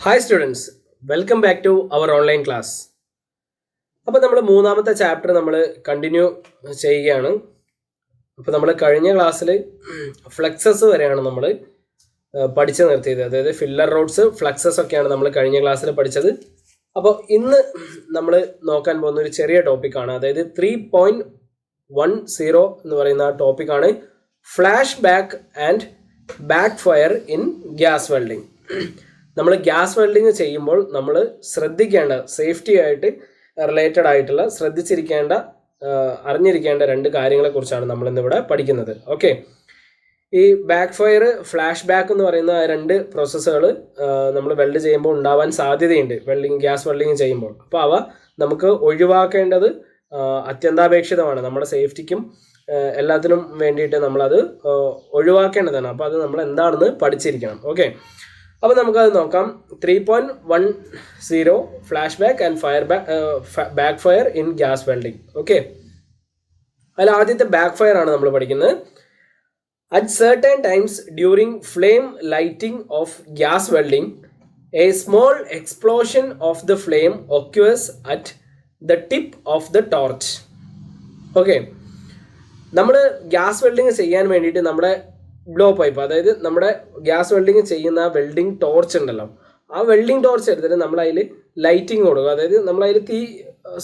Hi students, welcome back to our online class. അപ്പോൾ നമ്മൾ മൂന്നാമത്തെ ചാപ്റ്റർ നമ്മൾ കണ്ടിന്യൂ ചെയ്യുകയാണ്. അപ്പോൾ നമ്മൾ കഴിഞ്ഞ ക്ലാസ്സിൽ ഫ്ലക്സസ് വരെയാണ് നമ്മൾ പഠിച്ചു നിർത്തിയത്. അതായത് ഫില്ലർ റോഡ്സ്, ഫ്ലക്സസ് ഒക്കെയാണ് നമ്മൾ കഴിഞ്ഞ ക്ലാസ്സിൽ പഠിച്ചത്. അപ്പോൾ ഇന്ന് നമ്മൾ നോക്കാൻ പോകുന്ന ഒരു ചെറിയ ടോപ്പിക്കാണ്. അതായത് 3.10 എന്ന് പറയുന്ന ടോപ്പിക്കാണ് flash back and back fire in gas welding. നമ്മൾ ഗ്യാസ് വെൽഡിങ് ചെയ്യുമ്പോൾ നമ്മൾ ശ്രദ്ധിക്കേണ്ട, സേഫ്റ്റി ആയിട്ട് റിലേറ്റഡ് ആയിട്ടുള്ള അറിഞ്ഞിരിക്കേണ്ട രണ്ട് കാര്യങ്ങളെക്കുറിച്ചാണ് നമ്മൾ ഇന്നിവിടെ പഠിക്കുന്നത്. ഓക്കെ, ഈ ബാക്ക് ഫയർ, ഫ്ലാഷ് ബാക്ക് എന്ന് പറയുന്ന രണ്ട് പ്രോസസ്സുകൾ നമ്മൾ വെൽഡ് ചെയ്യുമ്പോൾ ഉണ്ടാവാൻ സാധ്യതയുണ്ട്, ഗ്യാസ് വെൽഡിങ് ചെയ്യുമ്പോൾ. അപ്പോൾ അവ നമുക്ക് ഒഴിവാക്കേണ്ടത് അത്യന്താപേക്ഷിതമാണ്. നമ്മുടെ സേഫ്റ്റിക്കും എല്ലാത്തിനും വേണ്ടിയിട്ട് നമ്മളത് ഒഴിവാക്കേണ്ടതാണ്. അപ്പോൾ അത് നമ്മൾ എന്താണെന്ന് പഠിച്ചിരിക്കണം. ഓക്കെ, അപ്പോൾ നമുക്കത് നോക്കാം. 3.10 flash back and back fire in gas welding. Okay, അതിൽ ആദ്യത്തെ ബാക്ക് ഫയർ ആണ് നമ്മൾ പഠിക്കുന്നത്. At certain times during flame lighting of gas welding, a small explosion of the flame occurs at the tip of the torch. Okay, നമ്മൾ gas welding ചെയ്യാൻ വേണ്ടിയിട്ട് നമ്മുടെ blow pipe, അതായത് നമ്മുടെ ഗ്യാസ് വെൽഡിങ് ചെയ്യുന്ന വെൽഡിങ് ടോർച്ച് ഉണ്ടല്ലോ, ആ welding torch എടുത്തിട്ട് നമ്മൾ അതിൽ ലൈറ്റിംഗ് കൊടുക്കും. അതായത് നമ്മളതിൽ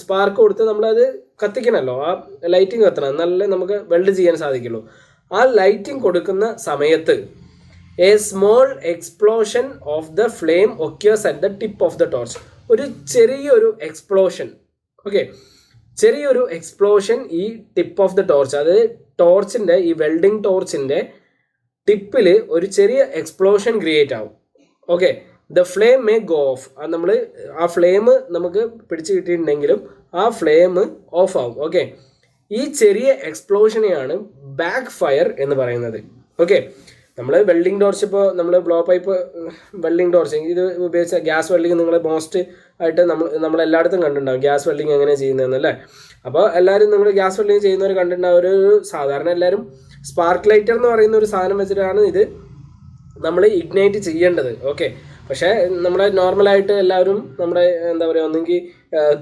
സ്പാർക്ക് കൊടുത്ത് നമ്മളത് കത്തിക്കണമല്ലോ, ആ ലൈറ്റിംഗ് കത്തണം, എന്നാലേ നമുക്ക് വെൽഡ് ചെയ്യാൻ സാധിക്കുള്ളൂ. ആ ലൈറ്റിംഗ് കൊടുക്കുന്ന സമയത്ത് A small explosion of the flame occurs at the tip of the torch. ഒരു ചെറിയൊരു എക്സ്പ്ലോഷൻ, ഓക്കെ, ചെറിയൊരു എക്സ്പ്ലോഷൻ ഈ ടിപ്പ് ഓഫ് ദ ടോർച്ച്, അതായത് ടോർച്ചിൻ്റെ, ഈ വെൽഡിംഗ് ടോർച്ചിൻ്റെ ടിപ്പിൽ ഒരു ചെറിയ എക്സ്പ്ലോഷൻ ക്രിയേറ്റ് ആവും. Okay, the flame may go of. അത് നമ്മൾ ആ ഫ്ലെയിം നമുക്ക് പിടിച്ച് കിട്ടിയിട്ടുണ്ടെങ്കിലും ആ ഫ്ലെയിം ഓഫ് ആവും. ഓക്കെ, ഈ ചെറിയ എക്സ്പ്ലോഷനെയാണ് ബാക്ക് ഫയർ എന്ന് പറയുന്നത്. ഓക്കെ, നമ്മൾ വെൽഡിംഗ് ടോർച്ച്, ഇപ്പോൾ നമ്മൾ ബ്ലോ പൈപ്പ് വെൽഡിംഗ് ടോർച്ച് ഇത് ഉപയോഗിച്ച ഗ്യാസ് വെൽഡിങ് നിങ്ങൾ മോസ്റ്റ് ആയിട്ട് നമ്മളെല്ലായിടത്തും കണ്ടിട്ടുണ്ടാവും ഗ്യാസ് വെൽഡിങ് എങ്ങനെ ചെയ്യുന്നതെന്നല്ലേ. അപ്പോൾ എല്ലാവരും നിങ്ങൾ ഗ്യാസ് വെൽഡിങ് ചെയ്യുന്നവർ കണ്ടിട്ടുണ്ടാവും. ഒരു സാധാരണ എല്ലാവരും സ്പാർക്ക് ലൈറ്റർ എന്ന് പറയുന്ന ഒരു സാധനം വെച്ചിട്ടാണ് ഇത് നമ്മൾ ഇഗ്നൈറ്റ് ചെയ്യേണ്ടത്. ഓക്കെ, പക്ഷേ നമ്മുടെ നോർമലായിട്ട് എല്ലാവരും നമ്മുടെ എന്താ പറയുക, ഒന്നെങ്കിൽ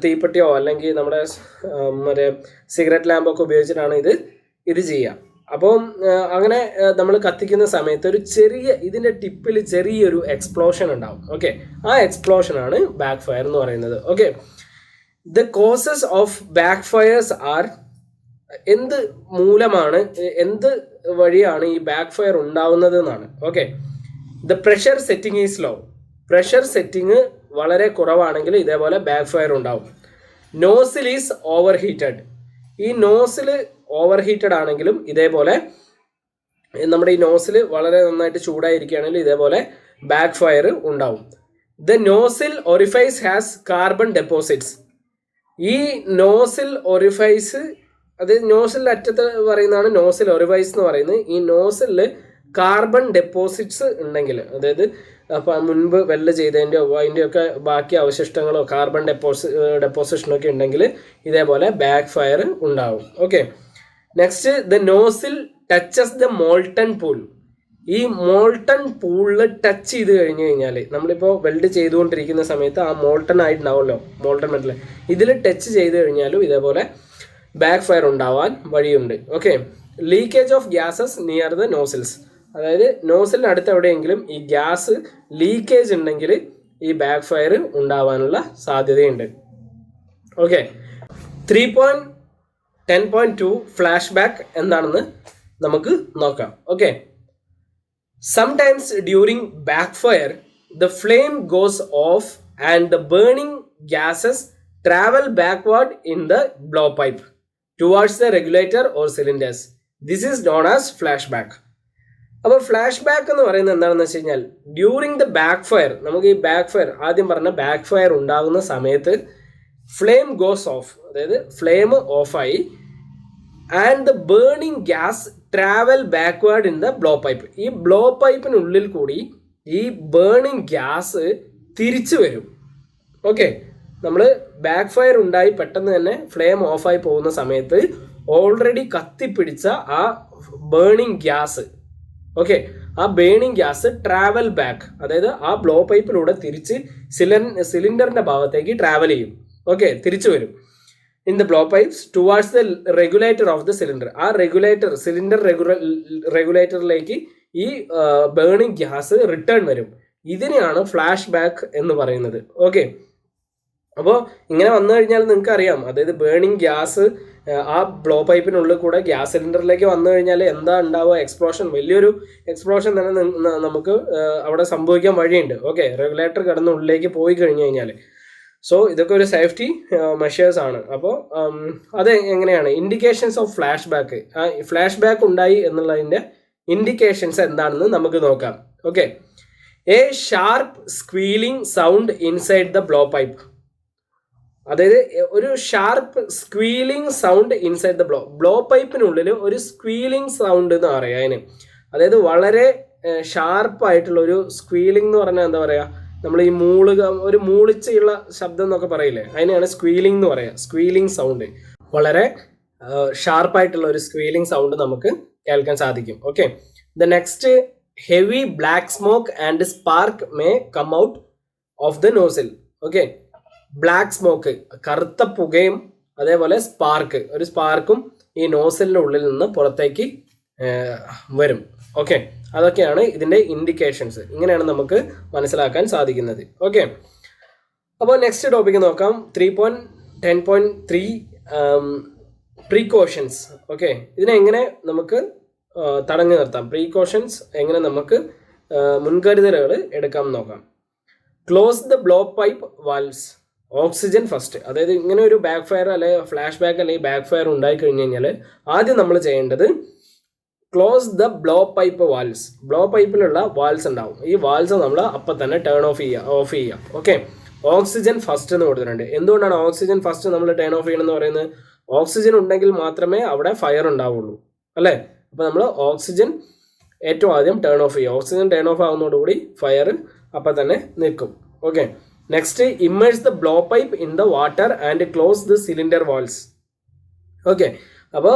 തീപ്പെട്ടിയോ അല്ലെങ്കിൽ നമ്മുടെ മറ്റേ സിഗരറ്റ് ലാമ്പൊക്കെ ഉപയോഗിച്ചിട്ടാണ് ഇത് ചെയ്യുക. അപ്പോൾ അങ്ങനെ നമ്മൾ കത്തിക്കുന്ന സമയത്ത് ഒരു ഇതിൻ്റെ ടിപ്പിൽ ചെറിയൊരു എക്സ്പ്ലോഷൻ ഉണ്ടാവും. ഓക്കെ, ആ എക്സ്പ്ലോഷനാണ് ബാക്ക് ഫയർ എന്ന് പറയുന്നത്. Okay, the causes of back fires are, എന്ത് മൂലമാണ്, എന്ത് വഴിയാണ് ഈ ബാക്ക് ഫയർ ഉണ്ടാവുന്നത് എന്നാണ്. Okay, the pressure setting is low. Pressure setting വളരെ കുറവാണെങ്കിൽ ഇതേപോലെ ബാക്ക് ഫയർ ഉണ്ടാവും. Nozzle is over heated. ഈ നോസിൽ ഓവർ ഹീറ്റഡ് ആണെങ്കിലും ഇതേപോലെ, നമ്മുടെ ഈ നോസിൽ വളരെ നന്നായിട്ട് ചൂടായിരിക്കുകയാണെങ്കിൽ ഇതേപോലെ ബാക്ക് ഫയർ ഉണ്ടാവും. The nozzle orifice has carbon deposits. ഈ നോസിൽ ഒറിഫൈസ്, അത് നോസിലിൻ്റെ അറ്റത്ത് പറയുന്നതാണ് നോസിൽ ഒറിഫൈസ് എന്ന് പറയുന്നത്. ഈ നോസിലിൽ കാർബൺ ഡെപ്പോസിറ്റ്സ് ഉണ്ടെങ്കിൽ, അതായത് അപ്പം മുൻപ് വെല്ല് ചെയ്തതിൻ്റെയോ അതിൻ്റെയൊക്കെ ബാക്കി അവശിഷ്ടങ്ങളോ കാർബൺ ഡെപ്പോസിഷനൊക്കെ ഉണ്ടെങ്കിൽ ഇതേപോലെ ബാക്ക് ഫയർ ഉണ്ടാവും. Okay, next, the nozzle touches the molten pool. ഈ മോൾട്ടൺ പൂളിൽ ടച്ച് ചെയ്ത് കഴിഞ്ഞാൽ, നമ്മളിപ്പോൾ വെൽഡ് ചെയ്തുകൊണ്ടിരിക്കുന്ന സമയത്ത് ആ മോൾട്ടൺ ആയിട്ടുണ്ടാവുമല്ലോ, മോൾട്ടൺ മെറ്റൽ, ഇതിൽ ടച്ച് ചെയ്ത് കഴിഞ്ഞാലും ഇതേപോലെ ബാക്ക് ഫയർ ഉണ്ടാവാൻ വഴിയുണ്ട്. Okay, leakage of gases near the nozzles. അതായത് നോസിലിന് അടുത്ത് എവിടെയെങ്കിലും ഈ ഗ്യാസ് ലീക്കേജ് ഉണ്ടെങ്കിൽ ഈ ബാക്ക് ഫയർ ഉണ്ടാവാനുള്ള സാധ്യതയുണ്ട്. ഓക്കെ, 3.10.2 ഫ്ലാഷ് ബാക്ക് എന്താണെന്ന് നമുക്ക് നോക്കാം. Okay, sometimes during back fire the flame goes of and the burning gases travel backward in the blow pipe towards the regulator or cylinders. This is known as flashback. അപ്പോൾ flash back എന്ന് പറയുന്നത് എന്താണെന്ന് വെച്ച് കഴിഞ്ഞാൽ, during the back fire, നമുക്ക് ഈ back fire, ആദ്യം പറഞ്ഞ ബാക്ക് ഫയർ ഉണ്ടാകുന്ന സമയത്ത് ഫ്ലെയിം ഗോസ് ഓഫ്, അതായത് ഫ്ലെയിം ഓഫായി, and the burning gas travel backward in the blow pipe. ഈ ബ്ലോ പൈപ്പിനുള്ളിൽ കൂടി ഈ ബേണിംഗ് ഗ്യാസ് തിരിച്ചു വരും. ഓക്കെ, നമ്മൾ ബാക്ക് ഫയർ ഉണ്ടായി പെട്ടെന്ന് തന്നെ ഫ്ലെയിം ഓഫായി പോകുന്ന സമയത്ത് ഓൾറെഡി കത്തിപ്പിടിച്ച ആ ബേണിംഗ് ഗ്യാസ്, ഓക്കെ, ആ ബേണിംഗ് ഗ്യാസ് ട്രാവൽ ബാക്ക്, അതായത് ആ ബ്ലോ പൈപ്പിലൂടെ തിരിച്ച് സിലിണ്ടറിന്റെ ഭാഗത്തേക്ക് ട്രാവൽ ചെയ്യും. ഓക്കെ, തിരിച്ചു വരും in the blow pipes towards the regulator of the cylinder. ആ സിലിണ്ടർ റെഗുലേറ്ററിലേക്ക് ഈ ബേണിംഗ് ഗ്യാസ് റിട്ടേൺ വരും. ഇതിനെയാണ് ഫ്ലാഷ് ബാക്ക് എന്ന് പറയുന്നത്. ഓക്കെ, അപ്പോൾ ഇങ്ങനെ വന്നു കഴിഞ്ഞാൽ നിങ്ങൾക്ക് അറിയാം, അതായത് ബേണിംഗ് ഗ്യാസ് ആ ബ്ലോ പൈപ്പിനുള്ളിൽ കൂടെ ഗ്യാസ് സിലിണ്ടറിലേക്ക് വന്നു കഴിഞ്ഞാൽ എന്താ ഉണ്ടാവുക, എക്സ്പ്ലോഷൻ, വലിയൊരു എക്സ്പ്ലോഷൻ തന്നെ നമുക്ക് അവിടെ സംഭവിക്കാൻ വഴിയുണ്ട്. ഓക്കെ, റെഗുലേറ്റർ കിടന്ന് ഉള്ളിലേക്ക് പോയി കഴിഞ്ഞു കഴിഞ്ഞാൽ. സോ ഇതൊക്കെ ഒരു സേഫ്റ്റി മെഷേഴ്സ് ആണ്. അപ്പോൾ അത് എങ്ങനെയാണ് indications of flash back, flash back ഉണ്ടായി എന്നുള്ളതിൻ്റെ ഇൻഡിക്കേഷൻസ് എന്താണെന്ന് നമുക്ക് നോക്കാം. Okay, a sharp squealing sound inside the blow pipe, അതായത് ഒരു sharp squealing sound inside the blow പൈപ്പിനുള്ളിൽ ഒരു സ്ക്വീലിംഗ് സൗണ്ട് എന്ന് പറയാം അതിന്. അതായത് വളരെ ഷാർപ്പായിട്ടുള്ള ഒരു സ്ക്വീലിംഗ് എന്ന് പറഞ്ഞാൽ എന്താ പറയുക, നമ്മൾ ഈ ഒരു മൂളിച്ചുള്ള ശബ്ദം എന്നൊക്കെ പറയില്ലേ, അതിനെയാണ് സ്ക്വീലിംഗ് എന്ന് പറയുക. സ്ക്വീലിംഗ് സൗണ്ട്, വളരെ ഷാർപ്പായിട്ടുള്ള ഒരു സ്ക്വീലിംഗ് സൗണ്ട് നമുക്ക് കേൾക്കാൻ സാധിക്കും. Okay, the next heavy black smoke and spark may come out of the nozzle. Okay, black smoke, കറുത്ത പുകയും അതേപോലെ ഒരു സ്പാർക്കും ഈ നോസിലിൻ്റെ ഉള്ളിൽ നിന്ന് പുറത്തേക്ക് വരും. ഓക്കെ, അതൊക്കെയാണ് ഇതിൻ്റെ ഇൻഡിക്കേഷൻസ്. ഇങ്ങനെയാണ് നമുക്ക് മനസ്സിലാക്കാൻ സാധിക്കുന്നത്. ഓക്കെ, അപ്പോൾ നെക്സ്റ്റ് ടോപ്പിക്ക് നോക്കാം. 3.10.3 പ്രീകോഷൻസ്. ഓക്കെ, ഇതിനെങ്ങനെ നമുക്ക് തടഞ്ഞു നിർത്താം, പ്രീകോഷൻസ് എങ്ങനെ നമുക്ക് മുൻകരുതലുകൾ എടുക്കാം നോക്കാം. Close the blow pipe valves, oxygen first. അതായത് ഇങ്ങനെ ഒരു ബാക്ക് ഫയർ അല്ലെങ്കിൽ ഫ്ലാഷ് ബാക്ക് അല്ലെങ്കിൽ ബാക്ക് ഫയർ ഉണ്ടായി കഴിഞ്ഞ് കഴിഞ്ഞാൽ ആദ്യം നമ്മൾ ചെയ്യേണ്ടത് close the blow pipe valves. Blow പൈപ്പിലുള്ള വാൽവ്സ് ഉണ്ടാവും, ഈ വാൽവ്സ് നമ്മൾ അപ്പം തന്നെ ഓഫ് ചെയ്യുക. ഓക്കെ, ഓക്സിജൻ ഫസ്റ്റ് എന്ന് കൊടുത്തിട്ടുണ്ട്. എന്തുകൊണ്ടാണ് ഓക്സിജൻ ഫസ്റ്റ് നമ്മൾ ടേൺ ഓഫ് ചെയ്യണമെന്ന് പറയുന്നത്? ഓക്സിജൻ ഉണ്ടെങ്കിൽ മാത്രമേ അവിടെ ഫയർ ഉണ്ടാവുള്ളൂ, അല്ലേ? അപ്പോൾ നമ്മൾ ഓക്സിജൻ ഏറ്റവും ആദ്യം ടേൺ ഓഫ് ചെയ്യുക. ഓക്സിജൻ ടേൺ ഓഫ് ആവുന്നതോടുകൂടി ഫയർ അപ്പം തന്നെ നിൽക്കും. Okay, next immerse the blow pipe in the water and close the cylinder valves. Okay, അപ്പോൾ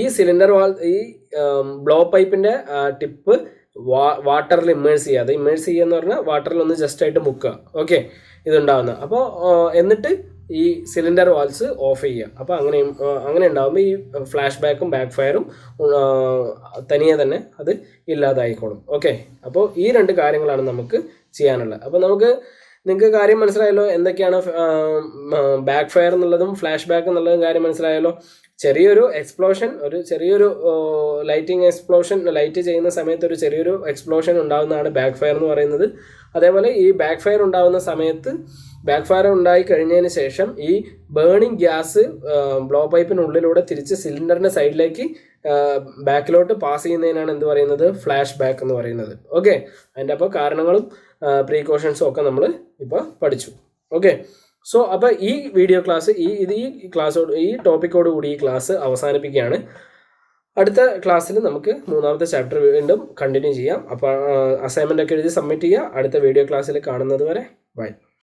ഈ ബ്ലോ പൈപ്പിൻ്റെ ടിപ്പ് വാട്ടറിൽ ഇമ്മേഴ്സ് ചെയ്യുക. ഇമ്മേഴ്സ് ചെയ്യുക എന്ന് പറഞ്ഞാൽ വാട്ടറിൽ ഒന്ന് ജസ്റ്റ് ആയിട്ട് മുക്കുക. ഓക്കെ, ഇതുണ്ടാവുന്നത്. അപ്പോൾ എന്നിട്ട് ഈ സിലിണ്ടർ വാൾസ് ഓഫ് ചെയ്യുക. അപ്പോൾ അങ്ങനെ ഉണ്ടാകുമ്പോൾ ഈ ഫ്ലാഷ് ബാക്കും ബാക്ക് ഫയറും തനിയെ തന്നെ അത് ഇല്ലാതായിക്കോളും. ഓക്കെ, അപ്പോൾ ഈ രണ്ട് കാര്യങ്ങളാണ് നമുക്ക് ചെയ്യാനുള്ളത്. അപ്പോൾ നിങ്ങൾക്ക് കാര്യം മനസ്സിലായല്ലോ, എന്തൊക്കെയാണ് ബാക്ക് ഫയർ എന്നുള്ളതും ഫ്ലാഷ് ബാക്ക് എന്നുള്ളതും കാര്യം മനസ്സിലായല്ലോ. ചെറിയൊരു എക്സ്പ്ലോഷൻ, ഒരു ചെറിയൊരു ലൈറ്റ് ചെയ്യുന്ന സമയത്ത് ഒരു ചെറിയൊരു എക്സ്പ്ലോഷൻ ഉണ്ടാകുന്നതാണ് ബാക്ക് ഫയർ എന്ന് പറയുന്നത്. അതേപോലെ ഈ ബാക്ക് ഫയർ ഉണ്ടാകുന്ന സമയത്ത് ബാക്ക് ഫയർ ഉണ്ടായി കഴിഞ്ഞതിന് ശേഷം ഈ ബേണിംഗ് ഗ്യാസ് ബ്ലോ പൈപ്പിനുള്ളിലൂടെ തിരിച്ച് സിലിണ്ടറിൻ്റെ സൈഡിലേക്ക് ബാക്കിലോട്ട് പാസ് ചെയ്യുന്നതിനാണ് എന്ത് പറയുന്നത്, ഫ്ലാഷ് ബാക്ക് എന്ന് പറയുന്നത്. ഓക്കെ, അതിൻ്റെ അപ്പോൾ കാരണങ്ങളും പ്രീകോഷൻസും ഒക്കെ നമ്മൾ ഇപ്പോൾ പഠിച്ചു. ഓക്കെ, സോ അപ്പോൾ ഈ വീഡിയോ ക്ലാസ് ഈ ടോപ്പിക്കോട് കൂടി ഈ ക്ലാസ് അവസാനിപ്പിക്കുകയാണ്. അടുത്ത ക്ലാസ്സിൽ നമുക്ക് 3ാമത്തെ ചാപ്റ്റർ വീണ്ടും കണ്ടിന്യൂ ചെയ്യാം. അപ്പോൾ അസൈൻമെൻ്റ് ഒക്കെ എഴുതി സബ്മിറ്റ് ചെയ്യുക. അടുത്ത വീഡിയോ ക്ലാസ്സിൽ കാണുന്നത് വരെ ബൈ.